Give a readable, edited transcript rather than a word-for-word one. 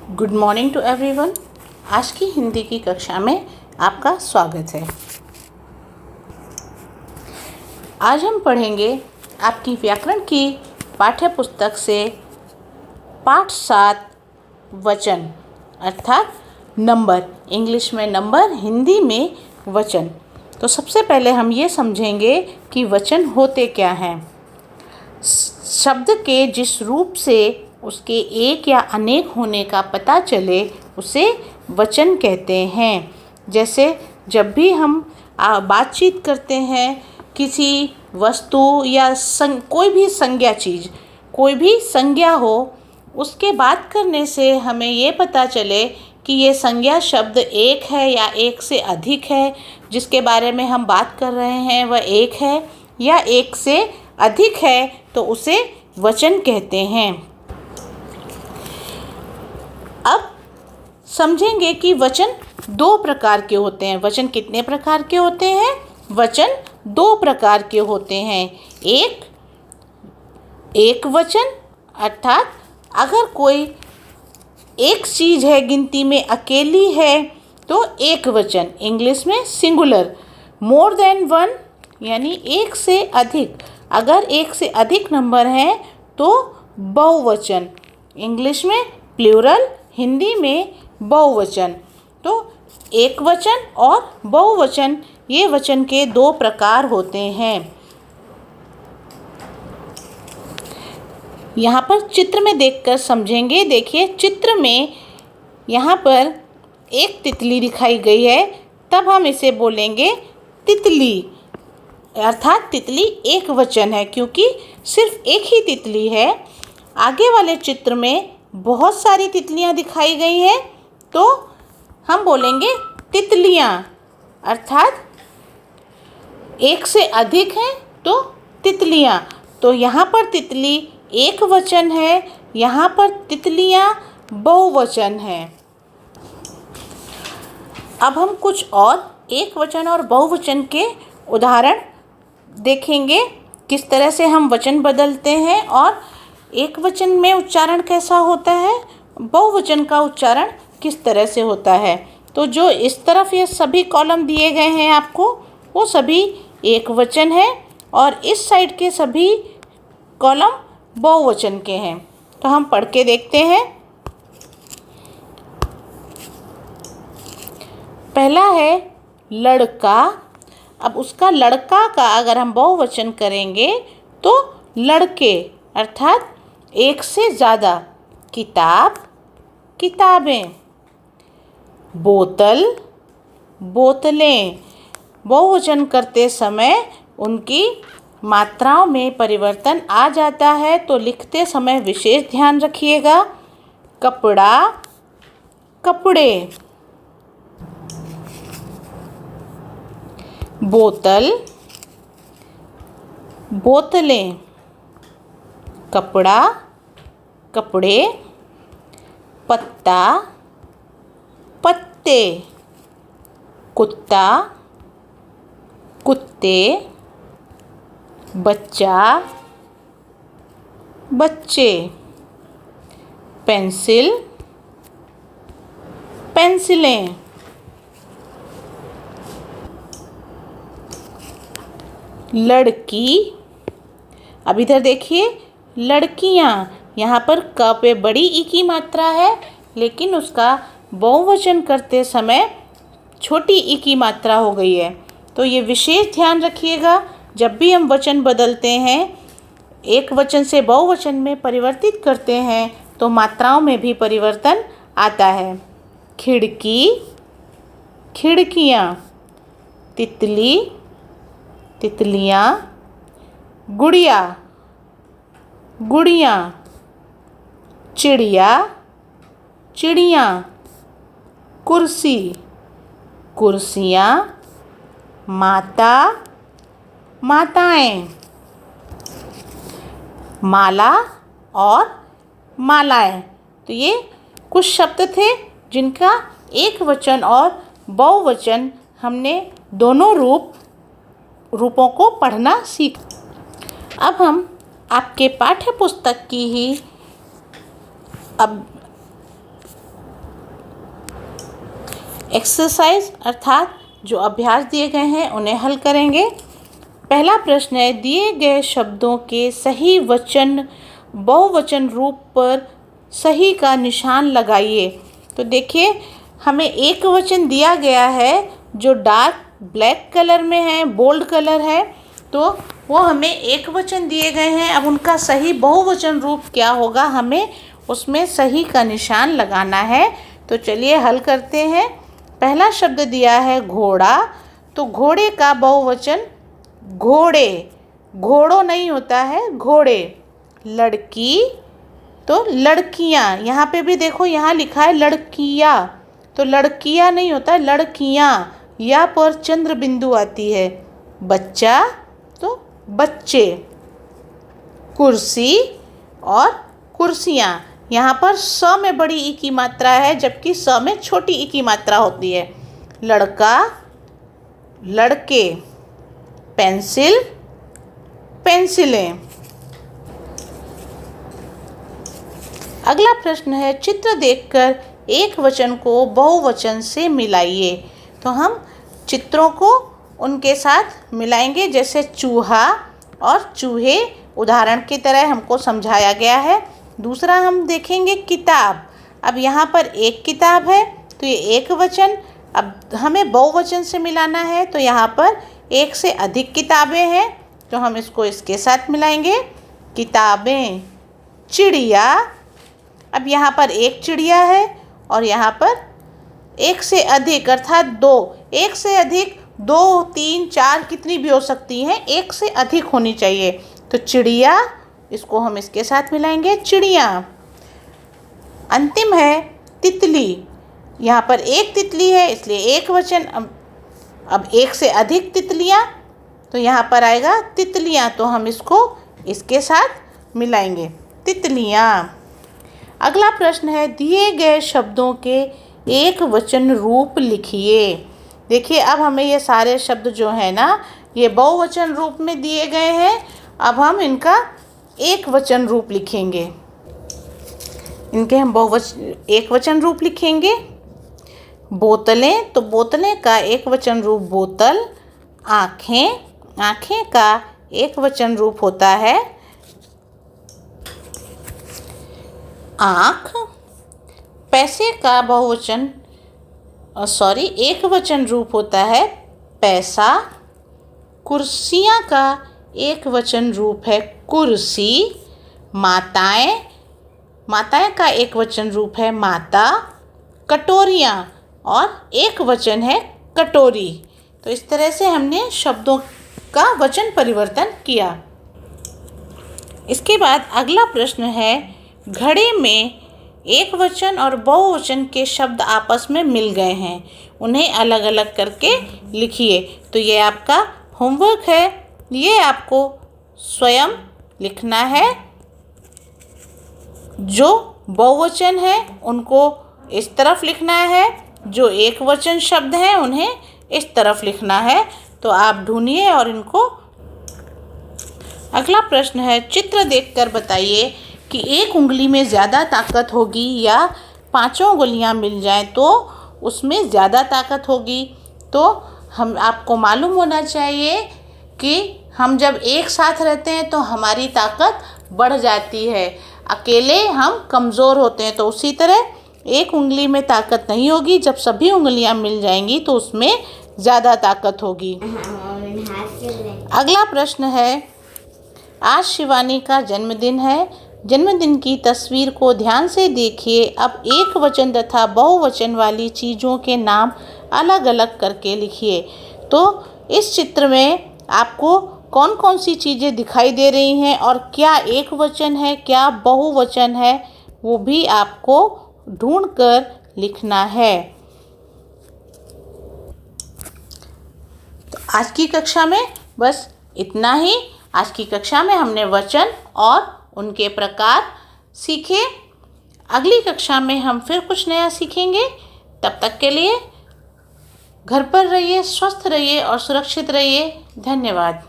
Good morning to everyone. आज की हिंदी की कक्षा में आपका स्वागत है। आज हम पढ़ेंगे आपकी व्याकरण की पाठ्य पुस्तक से पाठ 7 वचन अर्थात नंबर, इंग्लिश में नंबर, हिंदी में वचन। तो सबसे पहले हम ये समझेंगे कि वचन होते क्या हैं। शब्द के जिस रूप से उसके एक या अनेक होने का पता चले उसे वचन कहते हैं। जैसे जब भी हम बातचीत करते हैं, किसी वस्तु या कोई भी संज्ञा चीज़, कोई भी संज्ञा हो, उसके बात करने से हमें ये पता चले कि ये संज्ञा शब्द एक है या एक से अधिक है। जिसके बारे में हम बात कर रहे हैं वह एक है या एक से अधिक है तो उसे वचन कहते हैं। अब समझेंगे कि वचन 2 प्रकार के होते हैं। वचन कितने प्रकार के होते हैं? वचन 2 प्रकार के होते हैं। एक वचन अर्थात अगर कोई एक चीज़ है, गिनती में अकेली है तो एक वचन, इंग्लिश में सिंगुलर। मोर देन वन यानी एक से अधिक, अगर एक से अधिक नंबर हैं तो बहुवचन, इंग्लिश में प्लूरल, हिंदी में बहुवचन। तो एक वचन और बहुवचन ये वचन के 2 प्रकार होते हैं। यहाँ पर चित्र में देखकर समझेंगे। देखिए चित्र में यहाँ पर एक तितली दिखाई गई है, तब हम इसे बोलेंगे तितली, अर्थात तितली एक वचन है क्योंकि सिर्फ एक ही तितली है। आगे वाले चित्र में बहुत सारी तितलियाँ दिखाई गई हैं तो हम बोलेंगे तितलियाँ, अर्थात एक से अधिक हैं तो तितलियाँ। तो यहाँ पर तितली एक वचन है, यहाँ पर तितलियाँ बहुवचन है। अब हम कुछ और एक वचन और बहुवचन के उदाहरण देखेंगे, किस तरह से हम वचन बदलते हैं और एक वचन में उच्चारण कैसा होता है, बहुवचन का उच्चारण किस तरह से होता है। तो जो इस तरफ ये सभी कॉलम दिए गए हैं आपको, वो सभी एक वचन है और इस साइड के सभी कॉलम बहुवचन के हैं। तो हम पढ़ के देखते हैं। पहला है लड़का। अब उसका लड़का का अगर हम बहुवचन करेंगे तो लड़के, अर्थात एक से ज़्यादा। किताब, किताबें। बोतल, बोतलें। बहुवचन करते समय उनकी मात्राओं में परिवर्तन आ जाता है तो लिखते समय विशेष ध्यान रखिएगा। कपड़ा, कपड़े। बोतल, बोतलें। कपड़ा, कपड़े। पत्ता, पत्ते। कुत्ता, कुत्ते। बच्चा, बच्चे। पेंसिल, पेंसिलें। लड़की। अब इधर देखिए लड़कियाँ, यहाँ पर क पे बड़ी ई की मात्रा है लेकिन उसका बहुवचन करते समय छोटी ई की मात्रा हो गई है। तो ये विशेष ध्यान रखिएगा, जब भी हम वचन बदलते हैं, एक वचन से बहुवचन में परिवर्तित करते हैं तो मात्राओं में भी परिवर्तन आता है। खिड़की, खिड़कियाँ। तितली, तितलियाँ। गुड़िया, गुड़ियाँ। चिड़िया, चिड़ियाँ। कुर्सी, कुर्सियाँ। माता, माताएं। माला और मालाएं। तो ये कुछ शब्द थे जिनका एक वचन और बहुवचन हमने दोनों रूपों को पढ़ना सीख। अब हम आपके पाठ्य पुस्तक की ही अब एक्सरसाइज अर्थात जो अभ्यास दिए गए हैं उन्हें हल करेंगे। पहला प्रश्न है, दिए गए शब्दों के सही वचन बहुवचन रूप पर सही का निशान लगाइए। तो देखिए, हमें एक वचन दिया गया है जो डार्क ब्लैक कलर में है, बोल्ड कलर है, तो वो हमें एक वचन दिए गए हैं। अब उनका सही बहुवचन रूप क्या होगा, हमें उसमें सही का निशान लगाना है। तो चलिए हल करते हैं। पहला शब्द दिया है घोड़ा, तो घोड़े का बहुवचन घोड़े, घोड़ों नहीं होता है, घोड़े। लड़की तो लड़कियाँ, यहाँ पे भी देखो यहाँ लिखा है लड़कियाँ, तो लड़कियाँ नहीं होता, लड़कियाँ, या पर चंद्र बिंदु आती है। बच्चा तो बच्चे। कुर्सी और कुर्सियाँ, यहाँ पर स में बड़ी ई की मात्रा है जबकि स में छोटी ई की मात्रा होती है। लड़का, लड़के। पेंसिल, पेंसिलें। अगला प्रश्न है, चित्र देखकर एक वचन को बहुवचन से मिलाइए। तो हम चित्रों को उनके साथ मिलाएंगे, जैसे चूहा और चूहे उदाहरण की तरह हमको समझाया गया है। दूसरा हम देखेंगे किताब। अब यहाँ पर एक किताब है तो ये एक वचन, अब हमें बहुवचन से मिलाना है तो यहाँ पर एक से अधिक किताबें हैं तो हम इसको इसके साथ मिलाएंगे, किताबें। चिड़िया, अब यहाँ पर एक चिड़िया है और यहाँ पर एक से अधिक अर्थात दो, एक से अधिक 2, 3, 4 कितनी भी हो सकती हैं, एक से अधिक होनी चाहिए। तो चिड़िया, इसको हम इसके साथ मिलाएंगे, चिड़िया। अंतिम है तितली, यहाँ पर एक तितली है इसलिए एक वचन। अब एक से अधिक तितलियाँ तो यहाँ पर आएगा तितलियाँ, तो हम इसको इसके साथ मिलाएंगे, तितलियाँ। अगला प्रश्न है, दिए गए शब्दों के एक वचन रूप लिखिए। देखिए, अब हमें ये सारे शब्द जो है ना, ये बहुवचन रूप में दिए गए हैं। अब हम इनका एक वचन रूप लिखेंगे, इनके हम एक वचन रूप लिखेंगे। बोतलें, तो बोतलें का एक वचन रूप बोतल। आँखें, आँखें का एक वचन रूप होता है आँख। पैसे का बहुवचन एक वचन रूप होता है पैसा। कुर्सियाँ का एक वचन रूप है कुर्सी। माताएं, माताएं का एक वचन रूप है माता। कटोरियाँ और एक वचन है कटोरी। तो इस तरह से हमने शब्दों का वचन परिवर्तन किया। इसके बाद अगला प्रश्न है, घड़े में एक वचन और बहुवचन के शब्द आपस में मिल गए हैं, उन्हें अलग अलग करके लिखिए। तो ये आपका होमवर्क है, ये आपको स्वयं लिखना है। जो बहुवचन है उनको इस तरफ लिखना है, जो एक वचन शब्द हैं उन्हें इस तरफ लिखना है। तो आप ढूंढिए और इनको। अगला प्रश्न है, चित्र देखकर बताइए कि एक उंगली में ज़्यादा ताकत होगी या 5 उंगलियां मिल जाएं तो उसमें ज़्यादा ताकत होगी। तो हम आपको मालूम होना चाहिए कि हम जब एक साथ रहते हैं तो हमारी ताकत बढ़ जाती है, अकेले हम कमज़ोर होते हैं। तो उसी तरह एक उंगली में ताकत नहीं होगी, जब सभी उंगलियां मिल जाएंगी तो उसमें ज़्यादा ताकत होगी। अगला प्रश्न है, आज शिवानी का जन्मदिन है। जन्मदिन की तस्वीर को ध्यान से देखिए। अब एक वचन तथा बहुवचन वाली चीज़ों के नाम अलग अलग करके लिखिए। तो इस चित्र में आपको कौन कौन सी चीज़ें दिखाई दे रही हैं और क्या एक वचन है क्या बहुवचन है, वो भी आपको ढूंढकर लिखना है। तो आज की कक्षा में बस इतना ही। आज की कक्षा में हमने वचन और उनके प्रकार सीखे। अगली कक्षा में हम फिर कुछ नया सीखेंगे। तब तक के लिए घर पर रहिए, स्वस्थ रहिए और सुरक्षित रहिए। धन्यवाद।